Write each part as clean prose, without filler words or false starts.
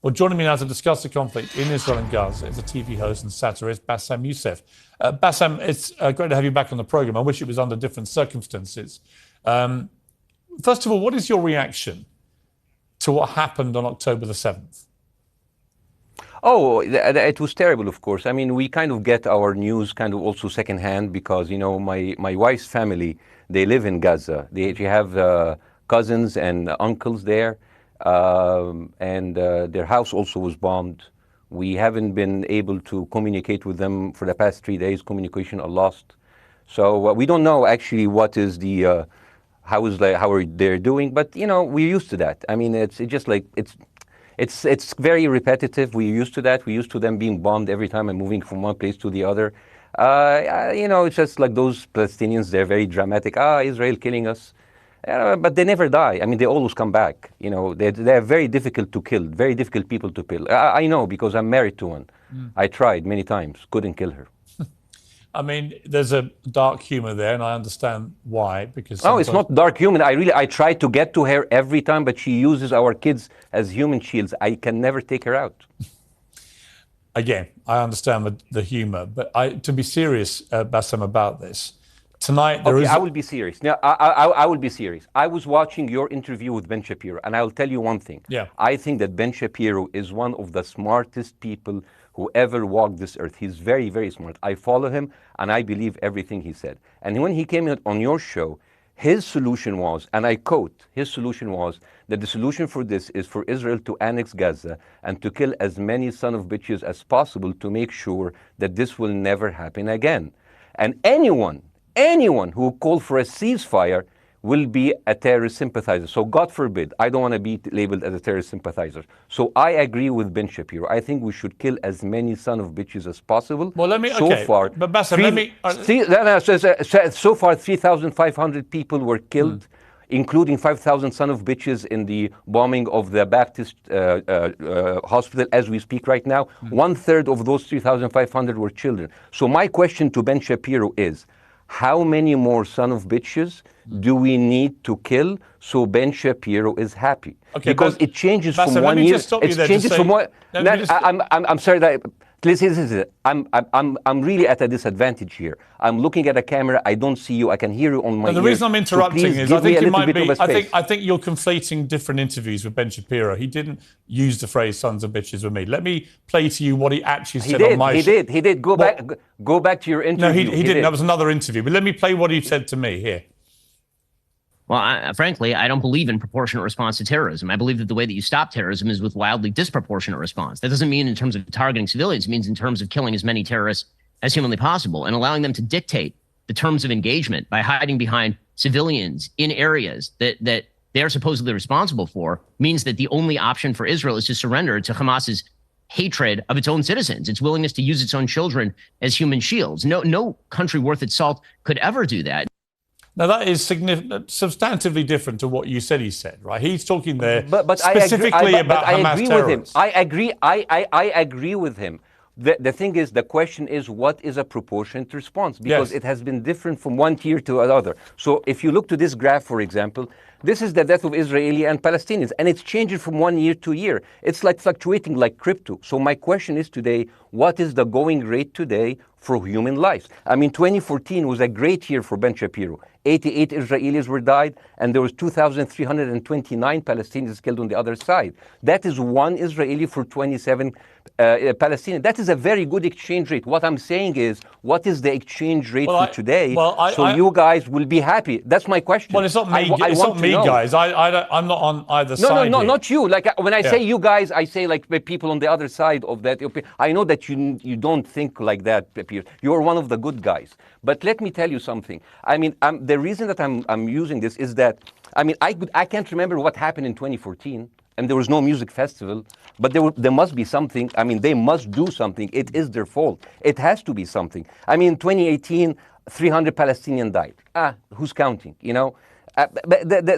Well, joining me now to discuss the conflict in Israel and Gaza is a TV host and satirist, Bاسم Youssef. Bاسم, it's great to have you back on the program. I wish it was under different circumstances. First of all, what is your reaction to what happened on October the 7th? Oh, it was terrible, of course. I mean, we kind of get our news kind of also secondhand because, you know, my wife's family, they live in Gaza. They have cousins and uncles there. And their house also was bombed. We haven't been able to communicate with them for the past 3 days. Communication are lost. So we don't know actually what is the, how are they doing, but you know, we're used to that. I mean, it's just like, it's very repetitive. We're used to that. We're used to them being bombed every time and moving from one place to the other. You know, it's just like those Palestinians, they're very dramatic. Israel killing us. But they never die. I mean, they always come back. You know, they're very difficult to kill, very difficult people to kill. I know because I'm married to one. I tried many times, couldn't kill her. I mean, there's a dark humor there, and I understand why. Because no, it's not dark humor. I try to get to her every time, but she uses our kids as human shields. I can never take her out. Again, I understand the humor, but to be serious, Bاسم, about this. Tonight, I will be serious. Now, I will be serious. I was watching your interview with Ben Shapiro, and I will tell you one thing. Yeah. I think that Ben Shapiro is one of the smartest people who ever walked this earth. He's very, very smart. I follow him, and I believe everything he said. And when he came on your show, his solution was, and I quote, his solution was that the solution for this is for Israel to annex Gaza and to kill as many son of bitches as possible to make sure that this will never happen again. And anyone who called for a ceasefire will be a terrorist sympathizer. So God forbid, I don't want to be labeled as a terrorist sympathizer. So I agree with Ben Shapiro. I think we should kill as many son of bitches as possible. Well, let me, so okay, far, but Bاسm, let me... so far, 3,500 people were killed, including 5,000 son of bitches in the bombing of the Baptist hospital as we speak right now. 1/3 of those 3,500 were children. So my question to Ben Shapiro is, how many more son of bitches do we need to kill so Ben Shapiro is happy? Okay, because it changes Bاسm, from 1 year. It changes from one. I'm sorry that. Listen, I'm really at a disadvantage here. I'm looking at a camera. I don't see you. I can hear you on my ears. The reason I'm interrupting so is I think you might be. I I think you're conflating different interviews with Ben Shapiro. He didn't use the phrase "sons of bitches" with me. Let me play to you what he actually said on my show. He did. Go back to your interview. No, he didn't. That was another interview. But let me play what he said to me here. Well, frankly, I don't believe in proportionate response to terrorism. I believe that the way that you stop terrorism is with wildly disproportionate response. That doesn't mean in terms of targeting civilians. It means in terms of killing as many terrorists as humanly possible and allowing them to dictate the terms of engagement by hiding behind civilians in areas that they are supposedly responsible for means that the only option for Israel is to surrender to Hamas's hatred of its own citizens, its willingness to use its own children as human shields. No country worth its salt could ever do that. Now, that is substantively different to what you said he said, right? He's talking there but specifically about Hamas terrorists. I agree with him. The thing is, the question is, what is a proportionate response? Because it has been different from one tier to another. So if you look to this graph, for example, this is the death of Israeli and Palestinians, and it's changing from 1 year to year. It's like fluctuating like crypto. So my question is today, what is the going rate today for human lives? I mean, 2014 was a great year for Ben Shapiro. 88 Israelis were died, and there was 2,329 Palestinians killed on the other side. That is one Israeli for 27 Palestinians. That is a very good exchange rate. What I'm saying is, what is the exchange rate for today? You guys will be happy. That's my question. Well, it's not me. It's not me, guys. I'm not on either side. No, not you. Like when I say you guys, I say like people on the other side of that. I know that you don't think like that, Piers. You're one of the good guys. But let me tell you something. I mean, the reason that I'm using this is that, I mean, I can't remember what happened in 2014, and there was no music festival, but there must be something. I mean, they must do something. It is their fault. It has to be something. I mean, 2018, 300 Palestinians died. Who's counting, you know?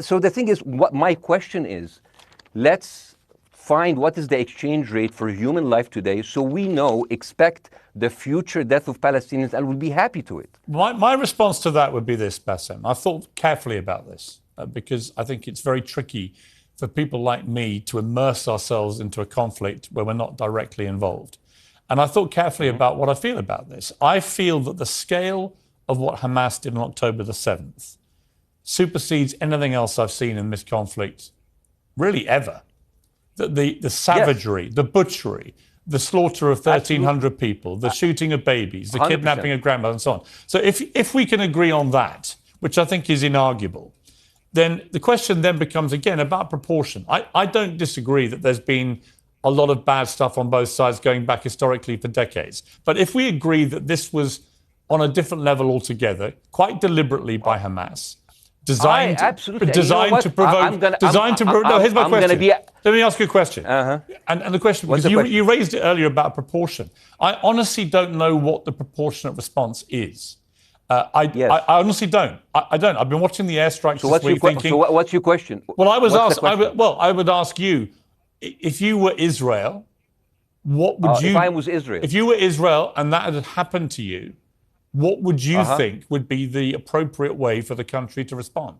So the thing is, what my question is, let's find what is the exchange rate for human life today so we expect the future death of Palestinians and we'll be happy to it. My response to that would be this, Bاسm. I thought carefully about this because I think it's very tricky for people like me to immerse ourselves into a conflict where we're not directly involved. And I thought carefully about what I feel about this. I feel that the scale of what Hamas did on October the 7th supersedes anything else I've seen in this conflict, really ever. The savagery, the butchery, the slaughter of 1,300 people, the shooting of babies, the 100%. kidnapping of grandmothers, and so on. So if we can agree on that, which I think is inarguable, then the question then becomes, again, about proportion. I don't disagree that there's been a lot of bad stuff on both sides going back historically for decades. But if we agree that this was on a different level altogether, quite deliberately by Hamas, designed to provoke, no, here's my question. Let me ask you a question. And the question, because you raised it earlier about proportion. I honestly don't know what the proportionate response is. I honestly don't. I don't. I've been watching the airstrikes this week thinking... So what's your question? Well, I would ask you, if you were Israel, what would you... If I was Israel. If you were Israel and that had happened to you, what would you think would be the appropriate way for the country to respond?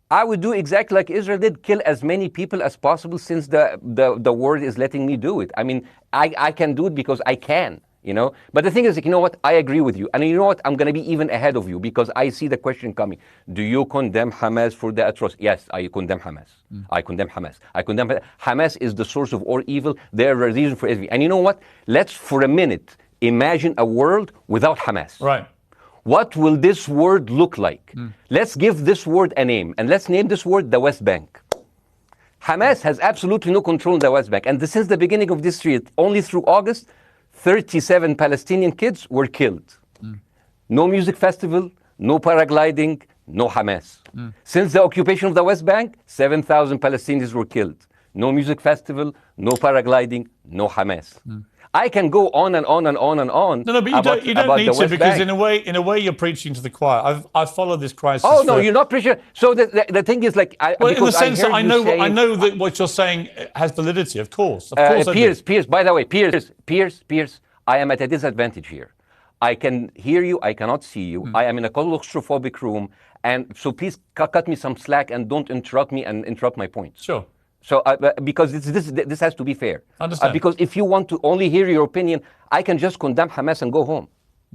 I would do exactly like Israel did, kill as many people as possible since the world is letting me do it. I mean, I can do it because I can, you know. But the thing is, you know what, I agree with you. And you know what, I'm going to be even ahead of you because I see the question coming. Do you condemn Hamas for the atrocity? Yes, I condemn Hamas. I condemn Hamas. Hamas is the source of all evil. They're a reason for everything. And you know what, let's for a minute imagine a world without Hamas. Right. What will this world look like? Let's give this word a name, and let's name this word the West Bank. Hamas has absolutely no control in the West Bank, and since the beginning of this year, only through August, 37 Palestinian kids were killed. No music festival, no paragliding, no Hamas. Since the occupation of the West Bank, 7,000 Palestinians were killed. No music festival, no paragliding, no Hamas. I can go on and on and on and on. No, but you don't need to, because in a way you're preaching to the choir. I've followed this crisis. Oh no, you're not preaching. So the thing is, like, well, in the sense that I know that what you're saying has validity. Of course, Piers. By the way, Piers. I am at a disadvantage here. I can hear you. I cannot see you. I am in a claustrophobic room, and so please cut me some slack and don't interrupt me and interrupt my points. Sure. So, because this has to be fair. Understand. Because if you want to only hear your opinion, I can just condemn Hamas and go home.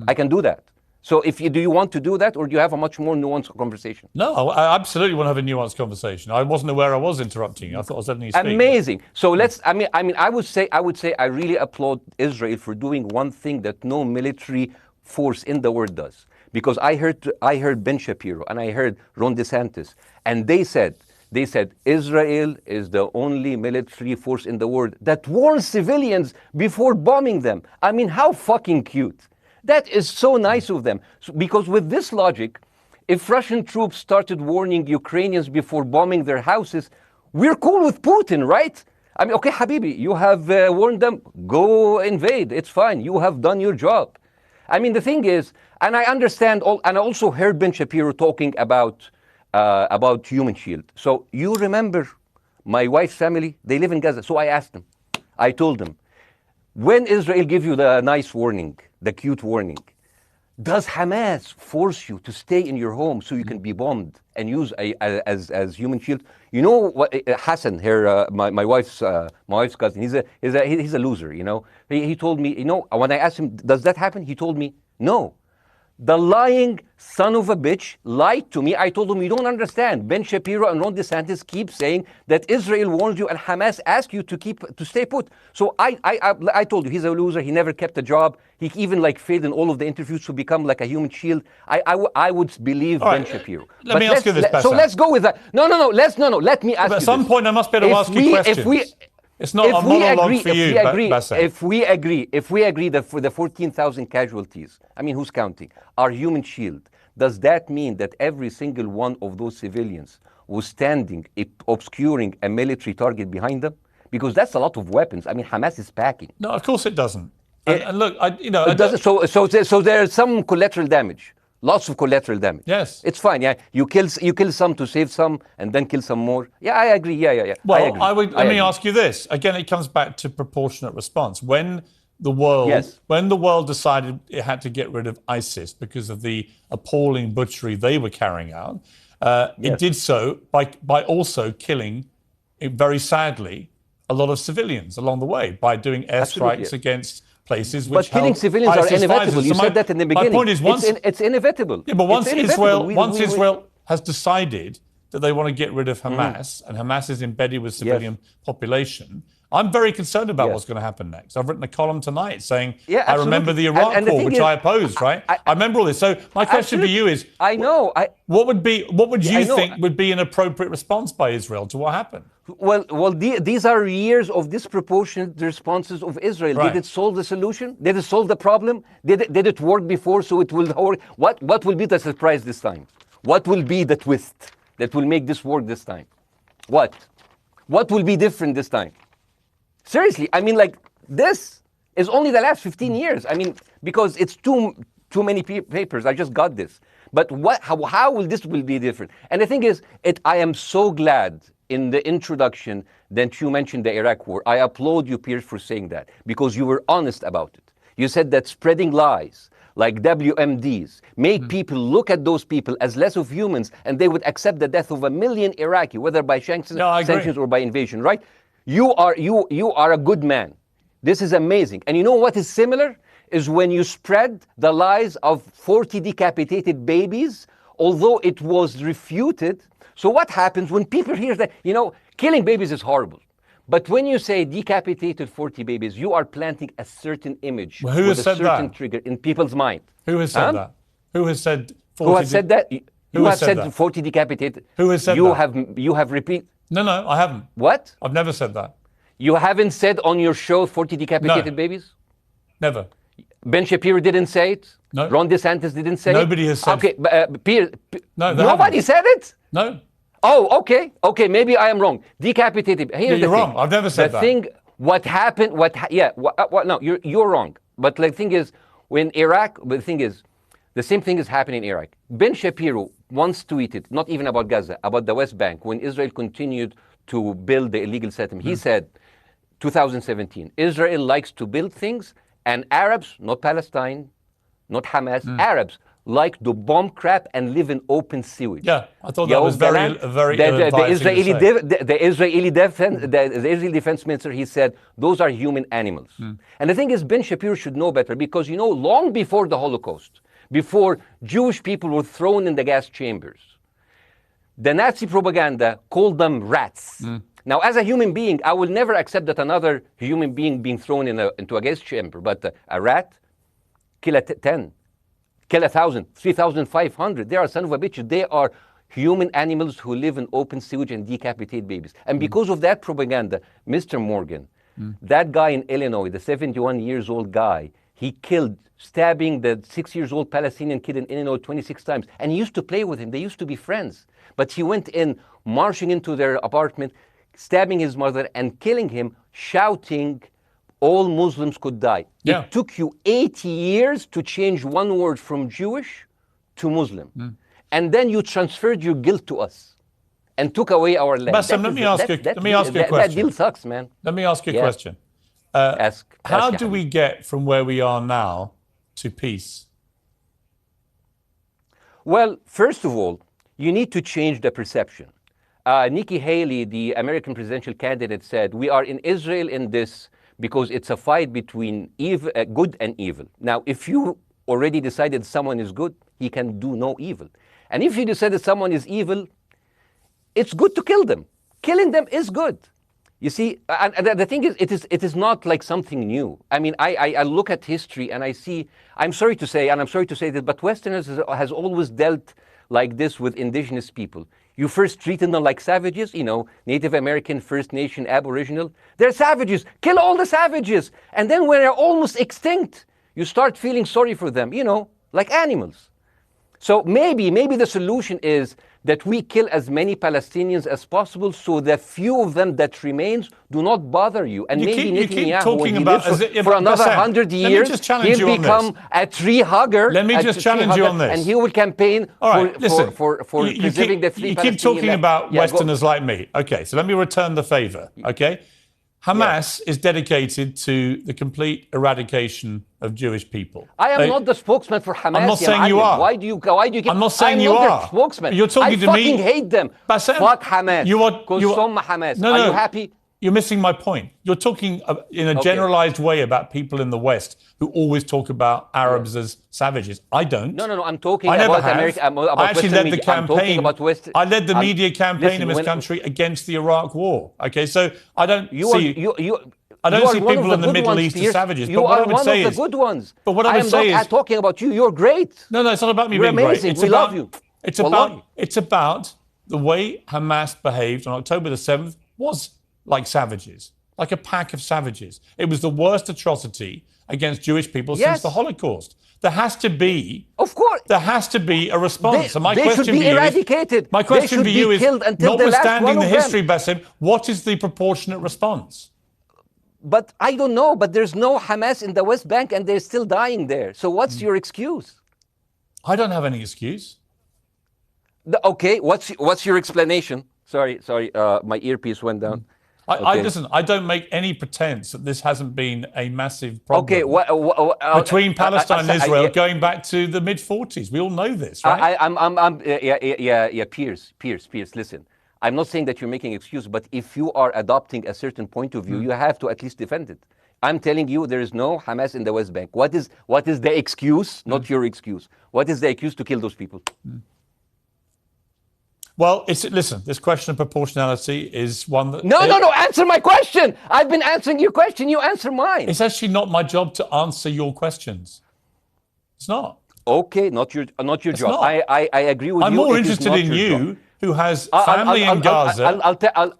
I can do that. So, do you want to do that, or do you have a much more nuanced conversation? No, I absolutely want to have a nuanced conversation. I wasn't aware I was interrupting you. I thought I was letting you speak. Amazing. So let's. I mean, I would say I really applaud Israel for doing one thing that no military force in the world does. Because I heard Ben Shapiro and I heard Ron DeSantis, and they said Israel is the only military force in the world that warns civilians before bombing them. I mean, how fucking cute. That is so nice of them. Because with this logic, if Russian troops started warning Ukrainians before bombing their houses, we're cool with Putin, right? I mean, okay, Habibi, you have warned them, go invade. It's fine. You have done your job. I mean, the thing is, and I understand, and I also heard Ben Shapiro talking about Human Shield. So you remember my wife's family, they live in Gaza. So I asked them, I told them, when Israel give you the nice warning, the cute warning, does Hamas force you to stay in your home so you can be bombed and use as Human Shield? You know what, Hassan here, my wife's cousin, he's a loser, you know. He told me, you know, when I asked him, does that happen? He told me, no. The lying son of a bitch lied to me. I told him, you don't understand. Ben Shapiro and Ron DeSantis keep saying that Israel warned you and Hamas asked you to stay put. So I told you, he's a loser. He never kept a job. He even failed in all of the interviews to become like a Human Shield. I would believe Ben Shapiro. Let me ask you this, So let's go with that. No. Let me ask you At some point, I must be able to ask you questions. It's not a monologue for you, Bassem. If we agree that for the 14,000 casualties, I mean, who's counting, are Human Shield, does that mean that every single one of those civilians was standing, obscuring a military target behind them? Because that's a lot of weapons. I mean, Hamas is packing. No, of course it doesn't. And look, so there's some collateral damage. Lots of collateral damage. Yes. It's fine, yeah. You kill some to save some and then kill some more. Yeah, I agree. Yeah. Well, let me ask you this. Again, it comes back to proportionate response. When the world decided it had to get rid of ISIS because of the appalling butchery they were carrying out, it did so by also killing very sadly, a lot of civilians along the way by doing airstrikes against places which but killing civilians are inevitable. You said that in the beginning. My point is, it's inevitable. Yeah, but once Israel has decided that they want to get rid of Hamas, and Hamas is embedded with civilian population, I'm very concerned about what's going to happen next. I've written a column tonight saying, I remember the Iraq War, which I opposed, right? I remember all this. So my question for you is, what would you think would be an appropriate response by Israel to what happened? Well, these are years of disproportionate responses of Israel. Right. Did it solve the solution? Did it solve the problem? Did it work before, so it will work? What will be the surprise this time? What will be the twist that will make this work this time? What will be different this time? Seriously, I mean, like, this is only the last 15 years. I mean, because it's too many papers. I just got this. But how will this be different? And the thing is, I am so glad in the introduction that you mentioned the Iraq War. I applaud you, Piers, for saying that, because you were honest about it. You said that spreading lies like WMDs make people look at those people as less of humans, and they would accept the death of 1 million Iraqi, whether by sanctions or by invasion, right? You are a good man. This is amazing. And you know what is similar? Is when you spread the lies of 40 decapitated babies, although it was refuted. So what happens when people hear that, killing babies is horrible. But when you say decapitated 40 babies, you are planting a certain image with a certain trigger in people's mind. Who has said that? Who has said 40? Who has said that? You have said 40 decapitated. Who has said that? You have repeated. No, I haven't. What? I've never said that. You haven't said on your show 40 decapitated babies? Never. Ben Shapiro didn't say it? No. Ron DeSantis didn't say Nobody has said it? Okay, nobody said it? No. Oh, okay. Okay, maybe I am wrong. Decapitated. Here's you're wrong. I've never said that. The thing, what happened, no, you're wrong. But the thing is, the same thing is happening in Iraq. Ben Shapiro once tweeted, not even about Gaza, about the West Bank, when Israel continued to build the illegal settlement. He said, 2017, Israel likes to build things, and Arabs, not Palestine, not Hamas, Arabs like to bomb crap and live in open sewage. Yeah, I thought that was very the Israeli defense minister, he said, those are human animals. And the thing is, Ben Shapiro should know better, because, long before the Holocaust, before Jewish people were thrown in the gas chambers, the Nazi propaganda called them rats. Now, as a human being, I will never accept that another human being being thrown into a gas chamber, but a rat, kill 10, kill 1,000, 3,500. They are son of a bitch. They are human animals who live in open sewage and decapitate babies. And because of that propaganda, Mr. Morgan, that guy in Illinois, the 71 years old guy, he killed, stabbing the 6-year-old Palestinian kid in Illinois 26 times. And he used to play with him. They used to be friends. But he went in, marching into their apartment, stabbing his mother and killing him, shouting, all Muslims could die. Yeah. It took you 80 years to change one word from Jewish to Muslim. And then you transferred your guilt to us and took away our land. Bassem, let me ask you a question. That deal sucks, man. Let me ask you a question. How do we get from where we are now to peace? Well, first of all, you need to change the perception. Nikki Haley, the American presidential candidate, said, we are in Israel in this because it's a fight between good and evil. Now, if you already decided someone is good, he can do no evil. And if you decided someone is evil, it's good to kill them. Killing them is good. You see, and the thing is, it is not like something new. I mean, I look at history and I see, I'm sorry to say this, but Westerners has always dealt like this with indigenous people. You first treated them like savages, Native American, First Nation, Aboriginal. They're savages. Kill all the savages. And then when they're almost extinct, you start feeling sorry for them, like animals. So maybe the solution is that we kill as many Palestinians as possible, so the few of them that remains do not bother you. And maybe Netanyahu, when he lives for another 100 years, he'll become a tree hugger. Let me just challenge you on this. And he will campaign for preserving the free Palestinian. You keep talking about Westerners like me. Okay, so let me return the favor, okay? Hamas is dedicated to the complete eradication of Jewish people. I am not the spokesman for Hamas. I'm not saying you are. Why do you keep... I'm not saying you are. I'm not the spokesman. You're talking to me. I fucking hate them. Bassem, Fuck Hamas. You are Hamas. No, are you happy? You're missing my point. You're talking in a generalized way about people in the West who always talk about Arabs as savages. I don't. No. I'm talking about America. I actually led the campaign. I led the media campaign in this country against the Iraq War. Okay, so I don't see people in the Middle East as savages. You are one of the good ones. But what I would say is, I'm not talking about you. You're great. No, it's not about me being amazing. great. We love you. It's about the way Hamas behaved on October the 7th was like savages, like a pack of savages. It was the worst atrocity against Jewish people since the Holocaust. There has to be, of course, there has to be a response. They should be eradicated. My question for you is, notwithstanding the history, Bassem, what is the proportionate response? But I don't know. But there's no Hamas in the West Bank, and they're still dying there. So what's your excuse? I don't have any excuse. Okay, what's your explanation? Sorry, my earpiece went down. Listen, I don't make any pretense that this hasn't been a massive problem between Palestine and Israel going back to the mid-40s. We all know this, right? Piers, listen. I'm not saying that you're making excuses, but if you are adopting a certain point of view, you have to at least defend it. I'm telling you, there is no Hamas in the West Bank. What is the excuse? Not your excuse. What is the excuse to kill those people? Well, listen, this question of proportionality is one that... No, answer my question. I've been answering your question. You answer mine. It's actually not my job to answer your questions. It's not. Okay, not your job. Not. I agree with you. I'm more interested in you, who has family in Gaza,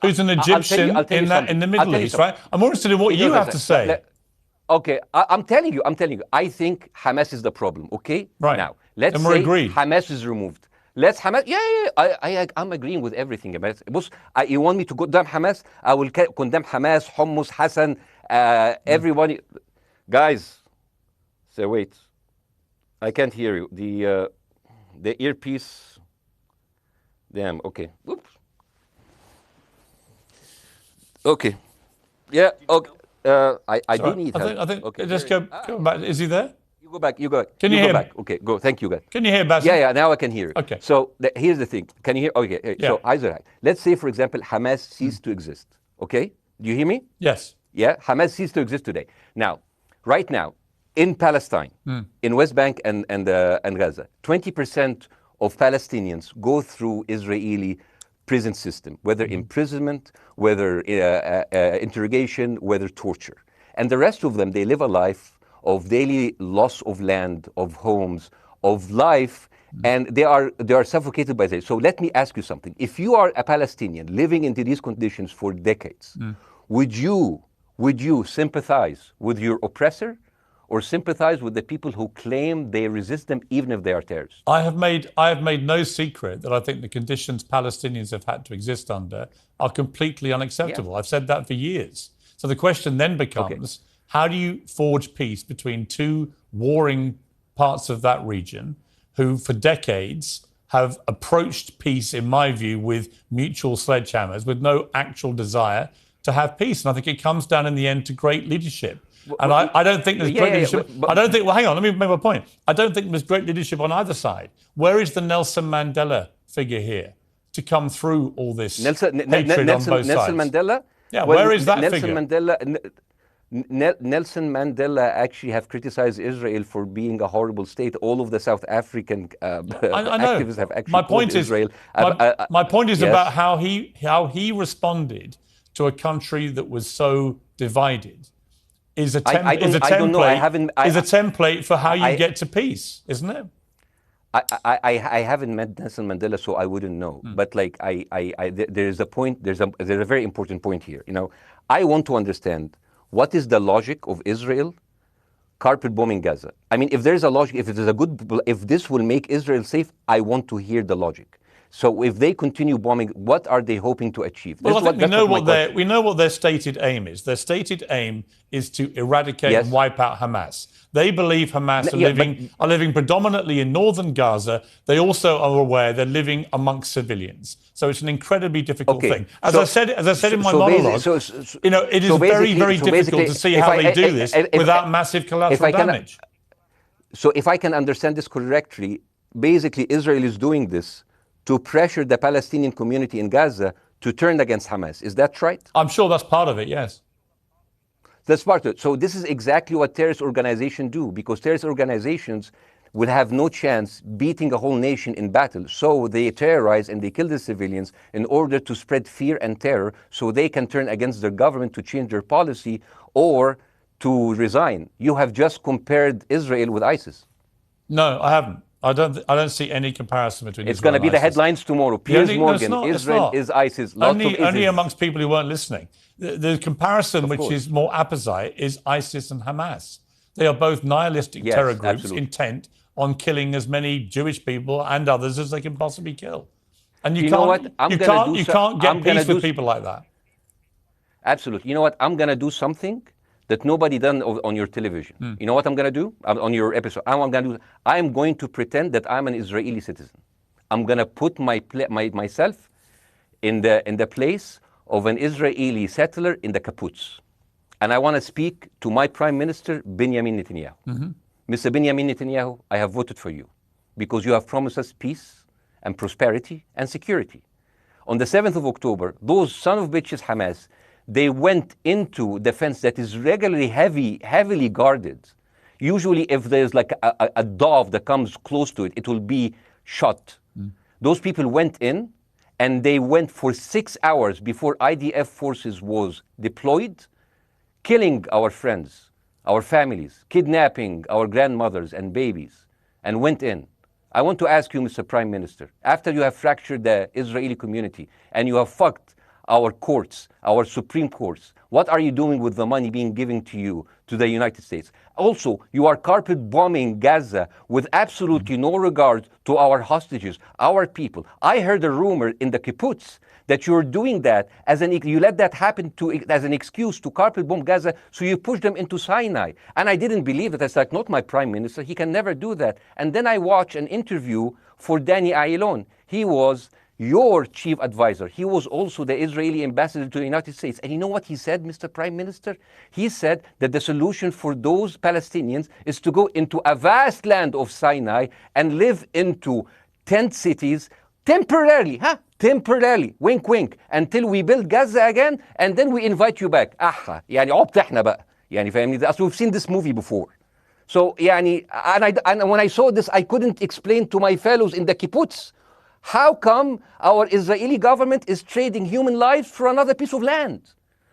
who's an Egyptian in the Middle East, right? I'm more interested in what you have to say. Okay, I'm telling you. I think Hamas is the problem, okay? Right. Now, let's say Hamas is removed. Let's Hamas. I'm agreeing with everything. You want me to condemn Hamas? I will condemn Hamas, Hummus, Hassan, everybody. Guys, so wait. I can't hear you. The earpiece. Damn. Okay. Oops. Okay. Yeah. Okay. I do need help. I think. Okay. Just go back. Is he there? You go back. Can you hear me? Okay, go. Thank you, guys. Can you hear, Basim? Yeah, now I can hear you. Okay. So here's the thing. Can you hear? Okay. So, let's say, for example, Hamas ceased to exist. Okay? Do you hear me? Yes. Yeah? Hamas ceased to exist today. Now, right now, in Palestine, in West Bank and Gaza, 20% of Palestinians go through Israeli prison system, whether imprisonment, whether interrogation, whether torture. And the rest of them, they live a life of daily loss of land, of homes, of life, and they are suffocated by this. So let me ask you something. If you are a Palestinian living into these conditions for decades, would you sympathize with your oppressor, or sympathize with the people who claim they resist them even if they are terrorists? I have made no secret that I think the conditions Palestinians have had to exist under are completely unacceptable. Yeah. I've said that for years. So the question then becomes, how do you forge peace between two warring parts of that region who for decades have approached peace, in my view, with mutual sledgehammers, with no actual desire to have peace? And I think it comes down in the end to great leadership. And I don't think there's great leadership. Hang on, let me make my point. I don't think there's great leadership on either side. Where is the Nelson Mandela figure here to come through all this hatred on both sides? Nelson Mandela? Yeah, where is that figure? Nelson Mandela actually have criticized Israel for being a horrible state. All of the South African activists have actually called Israel. My point is about how he responded to a country that was so divided. Is a template for how you get to peace, isn't it? I haven't met Nelson Mandela, so I wouldn't know. But there is a point. There's a very important point here. I want to understand what is the logic of Israel carpet bombing Gaza. I mean, if there's a logic, if this will make Israel safe, I want to hear the logic. So if they continue bombing, what are they hoping to achieve? Well, I think we know what their stated aim is. Their stated aim is to eradicate and wipe out Hamas. They believe Hamas are living predominantly in northern Gaza. They also are aware they're living amongst civilians. So it's an incredibly difficult thing. As I said in my monologue, it is very, very difficult to see how they do this without massive collateral damage. So if I can understand this correctly, basically Israel is doing this to pressure the Palestinian community in Gaza to turn against Hamas. Is that right? I'm sure that's part of it, yes. That's part of it. So this is exactly what terrorist organizations do, because terrorist organizations will have no chance beating a whole nation in battle. So they terrorize and they kill the civilians in order to spread fear and terror so they can turn against their government to change their policy or to resign. You have just compared Israel with ISIS. No, I haven't. I don't see any comparison between It's going to be the headlines tomorrow. Piers Morgan, Israel is ISIS. Only amongst people who weren't listening. The comparison, which is more apposite, is ISIS and Hamas. They are both nihilistic terror groups intent on killing as many Jewish people and others as they can possibly kill. And you can't get peace with people like that. Absolutely. You know what? I'm going to do something that nobody done on your television. You know what I'm going to do on your episode? I'm going to pretend that I'm an Israeli citizen. I'm going to put myself in the place of an Israeli settler in the kibbutz. And I want to speak to my Prime Minister, Benjamin Netanyahu. Mr. Benjamin Netanyahu, I have voted for you because you have promised us peace and prosperity and security. On the 7th of October, those son of bitches Hamas, they went into the fence that is regularly heavily guarded. Usually if there's like a dove that comes close to it, it will be shot. Those people went in and they went for 6 hours before IDF forces was deployed, killing our friends, our families, kidnapping our grandmothers and babies, and went in. I want to ask you, Mr. Prime Minister, after you have fractured the Israeli community and you have fucked our courts, our Supreme Courts, what are you doing with the money being given to you, to the United States? Also, you are carpet bombing Gaza with absolutely no regard to our hostages, our people. I heard a rumor in the kibbutz that you're doing that you let that happen as an excuse to carpet bomb Gaza, so you push them into Sinai. And I didn't believe it. I was like, not my Prime Minister, he can never do that. And then I watched an interview for Danny Ayalon. He was your chief advisor. He was also the Israeli ambassador to the United States. And you know what he said, Mr. Prime Minister? He said that the solution for those Palestinians is to go into a vast land of Sinai and live into tent cities temporarily, temporarily, wink wink, until we build Gaza again, and then we invite you back. يعني عبط احنا بقى. يعني فاهمني؟ We've seen this movie before. So يعني, and when I saw this, I couldn't explain to my fellows in the kibbutz, how come our Israeli government is trading human lives for another piece of land?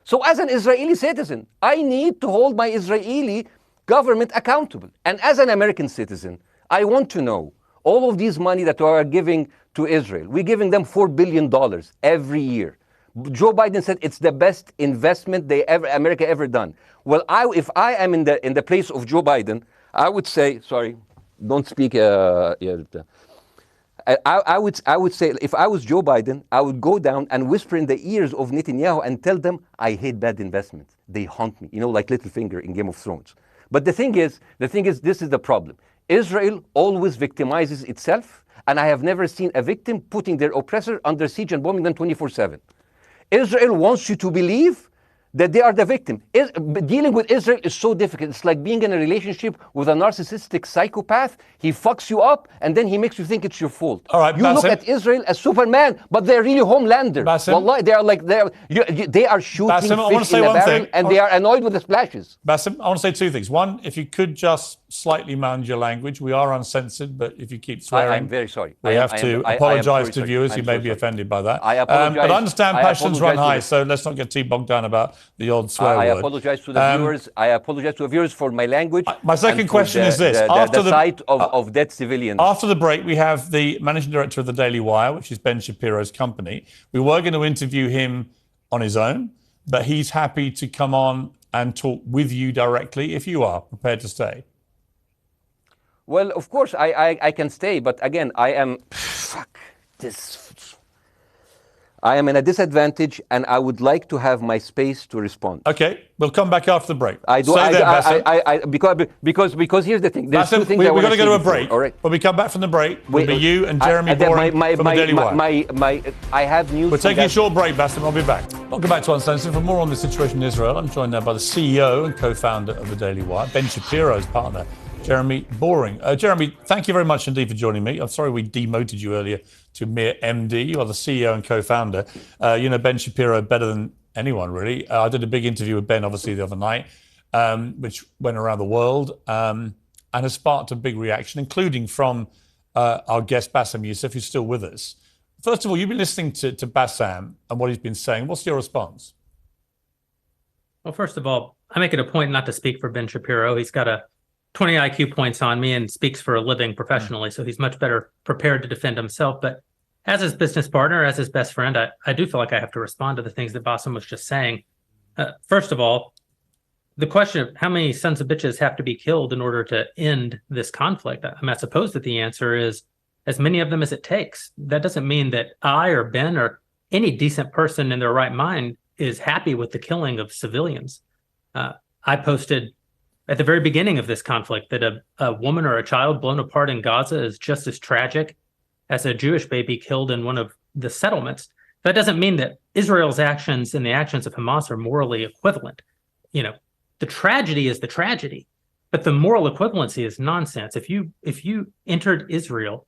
So as an Israeli citizen, I need to hold my Israeli government accountable. And as an American citizen, I want to know all of these money that we are giving to Israel. We're giving them $4 billion every year. Joe Biden said it's the best investment America ever done. Well, if I am in the place of Joe Biden, I would say, sorry, don't speak. I would say, if I was Joe Biden, I would go down and whisper in the ears of Netanyahu and tell them, I hate bad investments. They haunt me, like Littlefinger in Game of Thrones. But the thing is, this is the problem. Israel always victimizes itself, and I have never seen a victim putting their oppressor under siege and bombing them 24/7. Israel wants you to believe that they are the victim. Dealing with Israel is so difficult. It's like being in a relationship with a narcissistic psychopath. He fucks you up, and then he makes you think it's your fault. All right, you Basim, look at Israel as Superman, but they're really Homelander. Wallahi, they are shooting fish in a barrel, and they are annoyed with the splashes. Basim, I want to say two things. One, if you could just slightly manage your language. We are uncensored, but if you keep swearing, I'm very sorry. We have to apologise to viewers who may be offended by that. I apologize. But I understand passions run high, so let's not get too bogged down about the odd swear word. I apologize to the viewers. I apologize to the viewers for my language. My second question is this: after the sight of dead civilians. After the break, we have the managing director of the Daily Wire, which is Ben Shapiro's company. We were going to interview him on his own, but he's happy to come on and talk with you directly if you are prepared to stay. Well, of course, I can stay, but again, I am I am in a disadvantage, and I would like to have my space to respond. Okay, we'll come back after the break. Because here's the thing. There's Bassem, two things we've I want got to go to a before, break. all right? When we come back from the break, it'll be you and Jeremy Boring from the Daily Wire. I have news. We're taking a short break, Bassem. I'll be back. Welcome back to Uncensored. For more on the situation in Israel, I'm joined now by the CEO and co-founder of the Daily Wire, Ben Shapiro's partner, Jeremy Boring. Jeremy, thank you very much indeed for joining me. I'm sorry we demoted you earlier to mere MD. You are the CEO and co-founder. You know Ben Shapiro better than anyone, really. I did a big interview with Ben, obviously, the other night, which went around the world and has sparked a big reaction, including from our guest, Bassem Youssef, who's still with us. First of all, you've been listening to Bassem and what he's been saying. What's your response? Well, first of all, I make it a point not to speak for Ben Shapiro. He's got a 20 IQ points on me and speaks for a living professionally, so he's much better prepared to defend himself. But as his business partner, as his best friend, I do feel like I have to respond to the things that Bassem was just saying. First of all, the question of how many sons of bitches have to be killed in order to end this conflict, I suppose that the answer is as many of them as it takes. That doesn't mean that I or Ben or any decent person in their right mind is happy with the killing of civilians. I posted at the very beginning of this conflict that a woman or a child blown apart in Gaza is just as tragic as a Jewish baby killed in one of the settlements. That doesn't mean that Israel's actions and the actions of Hamas are morally equivalent. You know, the tragedy is the tragedy, but the moral equivalency is nonsense. If you entered Israel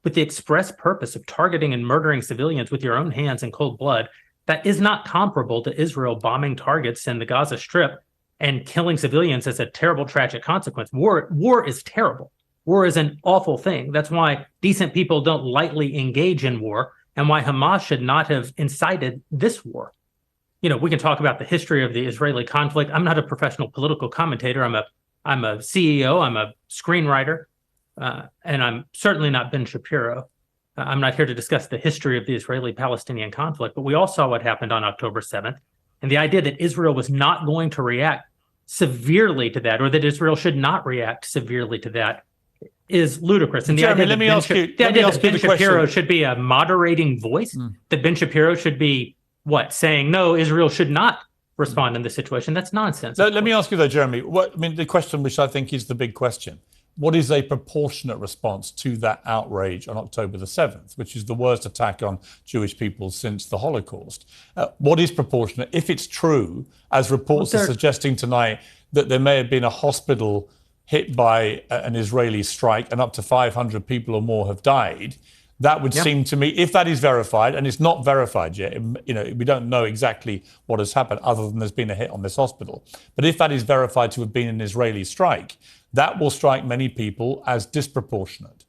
with the express purpose of targeting and murdering civilians with your own hands in cold blood, that is not comparable to Israel bombing targets in the Gaza Strip and killing civilians as a terrible, tragic consequence. War is terrible. War is an awful thing. That's why decent people don't lightly engage in war, and why Hamas should not have incited this war. You know, we can talk about the history of the Israeli conflict. I'm not a professional political commentator. I'm a CEO. I'm a screenwriter, and I'm certainly not Ben Shapiro. I'm not here to discuss the history of the Israeli-Palestinian conflict, but we all saw what happened on October 7th. And the idea that Israel was not going to react severely to that, or that Israel should not react severely to that, is ludicrous. And Jeremy, let me ask you Ben Shapiro should be a moderating voice, that Ben Shapiro should be, saying, no, Israel should not respond in this situation. That's nonsense. Let me ask you, though, Jeremy, the question which I think is the big question. What is a proportionate response to that outrage on October the 7th, which is the worst attack on Jewish people since the Holocaust? What is proportionate? If it's true, as reports are suggesting tonight, that there may have been a hospital hit by an Israeli strike and up to 500 people or more have died, that would seem to me, if that is verified, and it's not verified yet, you know, we don't know exactly what has happened other than there's been a hit on this hospital. But if that is verified to have been an Israeli strike, that will strike many people as disproportionate.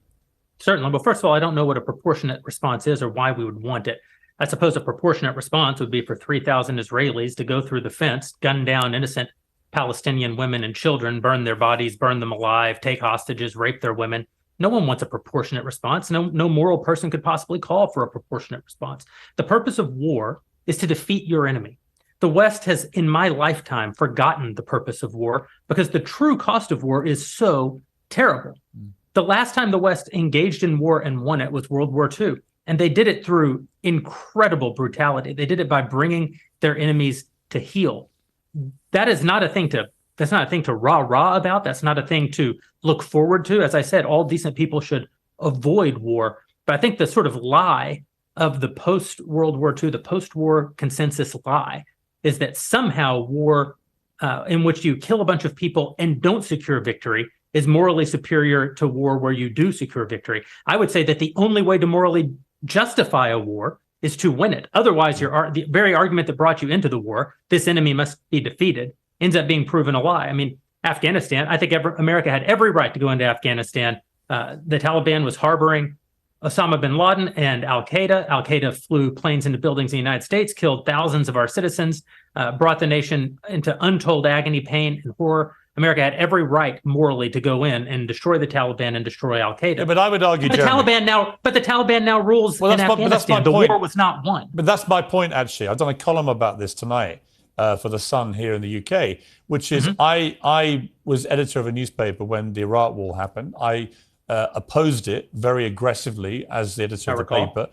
Certainly. Well, first of all, I don't know what a proportionate response is or why we would want it. I suppose a proportionate response would be for 3,000 Israelis to go through the fence, gun down innocent Palestinian women and children, burn their bodies, burn them alive, take hostages, rape their women. No one wants a proportionate response. No moral person could possibly call for a proportionate response. The purpose of war is to defeat your enemy. The West has, in my lifetime, forgotten the purpose of war because the true cost of war is so terrible. The last time the West engaged in war and won it was World War II, and they did it through incredible brutality. They did it by bringing their enemies to heel. That's not a thing to rah-rah about. That's not a thing to look forward to. As I said, all decent people should avoid war. But I think the sort of lie of the post-World War II, the post-war consensus lie, is that somehow war in which you kill a bunch of people and don't secure victory is morally superior to war where you do secure victory. I would say that the only way to morally justify a war is to win it. Otherwise, the very argument that brought you into the war, this enemy must be defeated, ends up being proven a lie. I mean, Afghanistan, I think America had every right to go into Afghanistan. The Taliban was harboring Osama bin Laden and Al-Qaeda. Al-Qaeda flew planes into buildings in the United States, killed thousands of our citizens, brought the nation into untold agony, pain, and horror. America had every right morally to go in and destroy the Taliban and destroy Al-Qaeda. Yeah, but I would argue, the Taliban now rules in Afghanistan. The war was not won. But that's my point, actually. I've done a column about this tonight for The Sun here in the UK, which is I was editor of a newspaper when the Iraq war happened. I opposed it very aggressively as the editor of the recall. paper.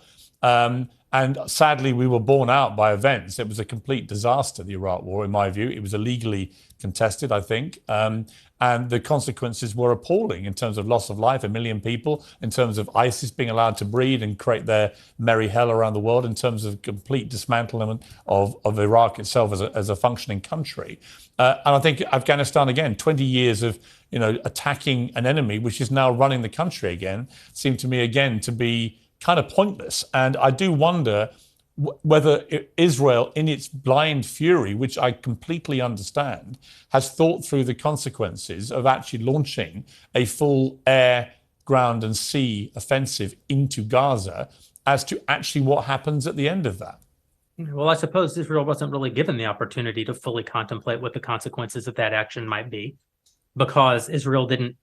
And sadly, we were borne out by events. It was a complete disaster, the Iraq War, in my view. It was illegally contested, I think. And the consequences were appalling in terms of loss of life, 1 million people, in terms of ISIS being allowed to breed and create their merry hell around the world, in terms of complete dismantlement of Iraq itself as a functioning country. And I think Afghanistan, again, 20 years of attacking an enemy, which is now running the country again, seemed to me, again, to be kind of pointless. And I do wonder whether Israel, in its blind fury, which I completely understand, has thought through the consequences of actually launching a full air, ground and sea offensive into Gaza as to actually what happens at the end of that. Well, I suppose Israel wasn't really given the opportunity to fully contemplate what the consequences of that action might be, because Israel didn't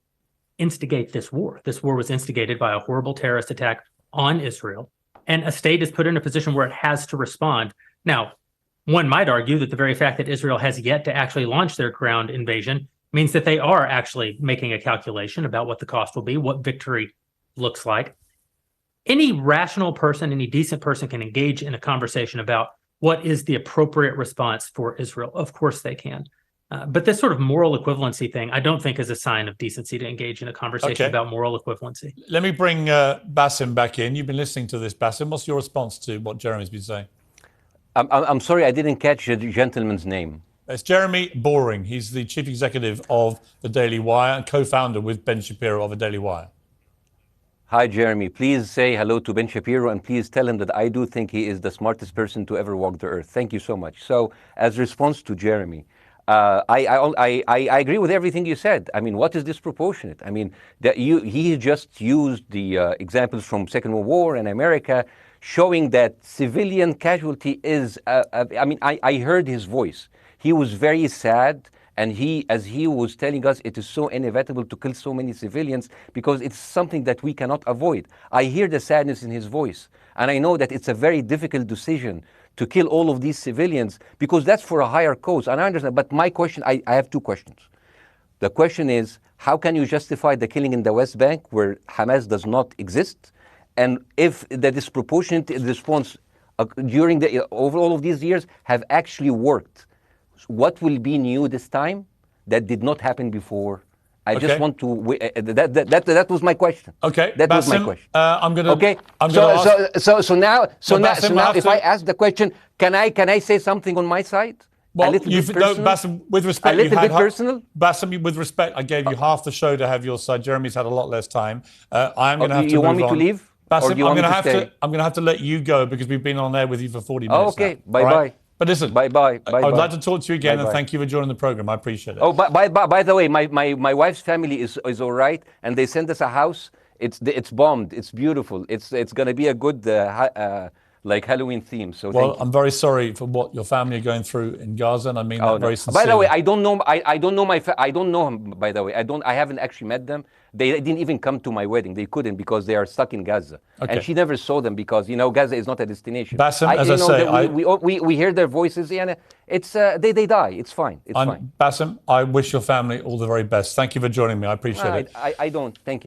instigate this war. This war was instigated by a horrible terrorist attack on Israel. And a state is put in a position where it has to respond. Now, one might argue that the very fact that Israel has yet to actually launch their ground invasion means that they are actually making a calculation about what the cost will be, what victory looks like. Any rational person, any decent person can engage in a conversation about what is the appropriate response for Israel. Of course they can. But this sort of moral equivalency thing, I don't think is a sign of decency to engage in a conversation about moral equivalency. Let me bring Baasim back in. You've been listening to this, Baasim. What's your response to what Jeremy's been saying? I'm sorry, I didn't catch the gentleman's name. It's Jeremy Boring. He's the chief executive of the Daily Wire and co-founder with Ben Shapiro of the Daily Wire. Hi, Jeremy. Please say hello to Ben Shapiro, and please tell him that I do think he is the smartest person to ever walk the earth. Thank you so much. So, as response to Jeremy, I agree with everything you said. I mean, what is disproportionate? I mean, he just used the examples from Second World War and America, showing that civilian casualty is, I heard his voice. He was very sad, and as he was telling us, it is so inevitable to kill so many civilians because it's something that we cannot avoid. I hear the sadness in his voice, and I know that it's a very difficult decision to kill all of these civilians because that's for a higher cause, and I understand. But my question, I have two questions. The question is, how can you justify the killing in the West Bank where Hamas does not exist? And if the disproportionate response during over all of these years have actually worked, what will be new this time that did not happen before? I just want to. That was my question. Okay, that was my question. I'm gonna. Okay. So now, if I ask the question, can I say something on my side? Well, a little bit personal? Baasim, with respect, a little bit personal. Baasim, with respect, I gave you half the show to have your side. Jeremy's had a lot less time. I'm going to have to. You move want me on. to leave? Baasim, or do you want me to stay? I'm going to have to let you go because we've been on there with you for 40 minutes. Oh, okay. Now. Bye bye. But listen, bye bye. I would like to talk to you again, and thank you for joining the program. I appreciate it. Oh, by the way, my wife's family is all right, and they sent us a house. It's bombed. It's beautiful. It's going to be a good like Halloween theme. So I'm very sorry for what your family are going through in Gaza, and I mean that very sincerely. By the way, I don't know. I don't know I don't know him. By the way, I haven't actually met them. They didn't even come to my wedding. They couldn't because they are stuck in Gaza, and she never saw them because Gaza is not a destination. Baasim, as I say, we hear their voices, and it's they die. It's fine. It's fine. Baasim, I wish your family all the very best. Thank you for joining me. I appreciate it. I don't. Thank you.